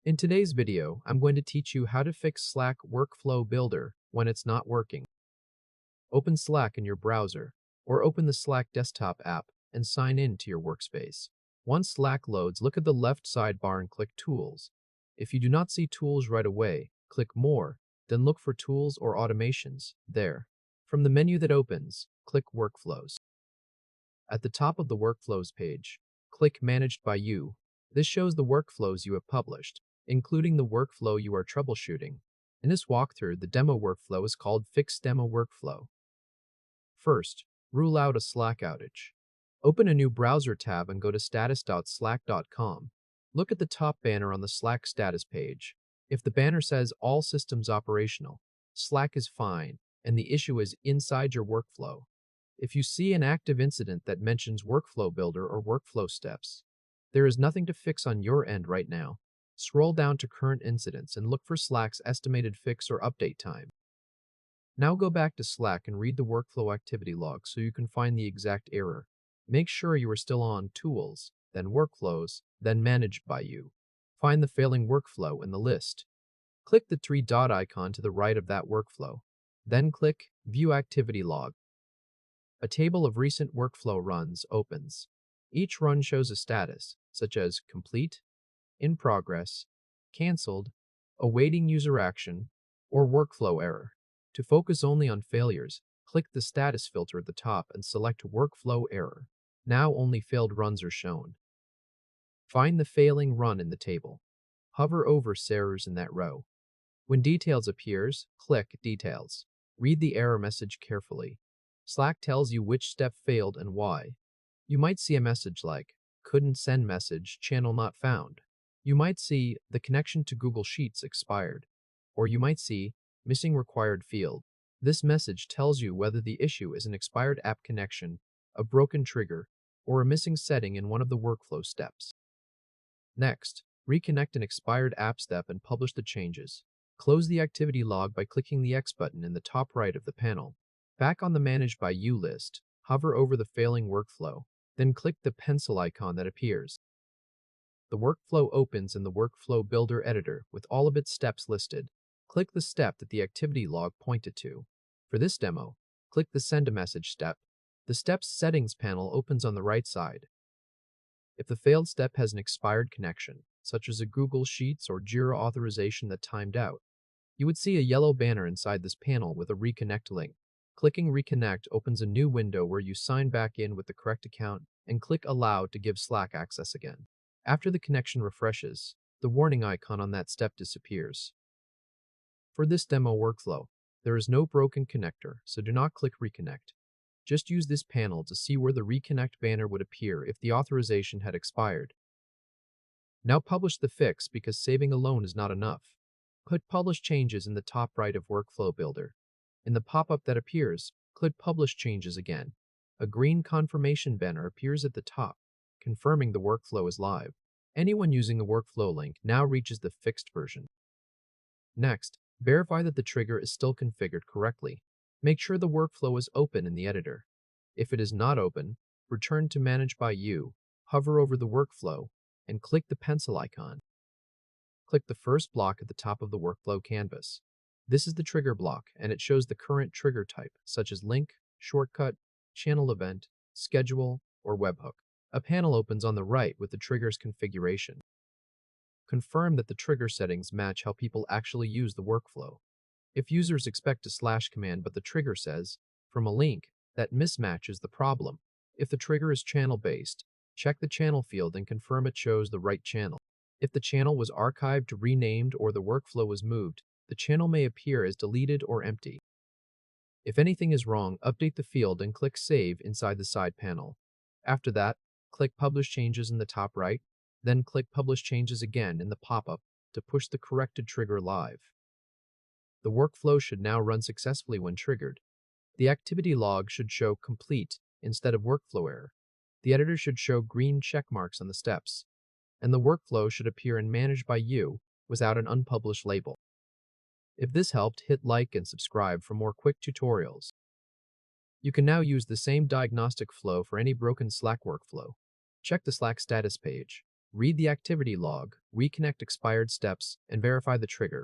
In today's video, I'm going to teach you how to fix Slack Workflow Builder when it's not working. Open Slack in your browser, or open the Slack desktop app and sign in to your workspace. Once Slack loads, look at the left sidebar and click Tools. If you do not see Tools right away, click More, then look for Tools or Automations there. From the menu that opens, click Workflows. At the top of the Workflows page, click Managed by You. This shows the workflows you have published, including the workflow you are troubleshooting. In this walkthrough, the demo workflow is called Fix Demo Workflow. First, rule out a Slack outage. Open a new browser tab and go to status.slack.com. Look at the top banner on the Slack status page. If the banner says All Systems Operational, Slack is fine, and the issue is inside your workflow. If you see an active incident that mentions Workflow Builder or Workflow Steps, there is nothing to fix on your end right now. Scroll down to Current Incidents and look for Slack's estimated fix or update time. Now go back to Slack and read the workflow activity log so you can find the exact error. Make sure you are still on Tools, then Workflows, then Managed by You. Find the failing workflow in the list. Click the three-dot icon to the right of that workflow. Then click View Activity Log. A table of recent workflow runs opens. Each run shows a status, such as Complete, In Progress, Cancelled, Awaiting User Action, or Workflow Error. To focus only on failures, click the status filter at the top and select Workflow Error. Now only failed runs are shown. Find the failing run in the table. Hover over errors in that row. When Details appears, click Details. Read the error message carefully. Slack tells you which step failed and why. You might see a message like, Couldn't send message, channel not found. You might see, The connection to Google Sheets expired. Or you might see, Missing required field. This message tells you whether the issue is an expired app connection, a broken trigger, or a missing setting in one of the workflow steps. Next, reconnect an expired app step and publish the changes. Close the activity log by clicking the X button in the top right of the panel. Back on the Managed by You list, hover over the failing workflow, then click the pencil icon that appears. The workflow opens in the Workflow Builder editor with all of its steps listed. Click the step that the activity log pointed to. For this demo, click the Send a Message step. The Steps Settings panel opens on the right side. If the failed step has an expired connection, such as a Google Sheets or Jira authorization that timed out, you would see a yellow banner inside this panel with a Reconnect link. Clicking Reconnect opens a new window where you sign back in with the correct account and click Allow to give Slack access again. After the connection refreshes, the warning icon on that step disappears. For this demo workflow, there is no broken connector, so do not click Reconnect. Just use this panel to see where the Reconnect banner would appear if the authorization had expired. Now publish the fix because saving alone is not enough. Click Publish Changes in the top right of Workflow Builder. In the pop-up that appears, click Publish Changes again. A green confirmation banner appears at the top, confirming the workflow is live. Anyone using the workflow link now reaches the fixed version. Next, verify that the trigger is still configured correctly. Make sure the workflow is open in the editor. If it is not open, return to Manage by You, hover over the workflow, and click the pencil icon. Click the first block at the top of the workflow canvas. This is the trigger block, and it shows the current trigger type, such as link, shortcut, channel event, schedule, or webhook. A panel opens on the right with the trigger's configuration. Confirm that the trigger settings match how people actually use the workflow. If users expect a slash command but the trigger says, from a link, that mismatch is the problem. If the trigger is channel-based, check the channel field and confirm it shows the right channel. If the channel was archived, renamed, or the workflow was moved, the channel may appear as deleted or empty. If anything is wrong, update the field and click Save inside the side panel. After that, click Publish Changes in the top right, then click Publish Changes again in the pop-up to push the corrected trigger live. The workflow should now run successfully when triggered. The activity log should show Complete instead of Workflow Error. The editor should show green check marks on the steps, and the workflow should appear in Managed by You without an unpublished label. If this helped, hit like and subscribe for more quick tutorials. You can now use the same diagnostic flow for any broken Slack workflow. Check the Slack status page. Read the activity log, reconnect expired steps, and verify the trigger.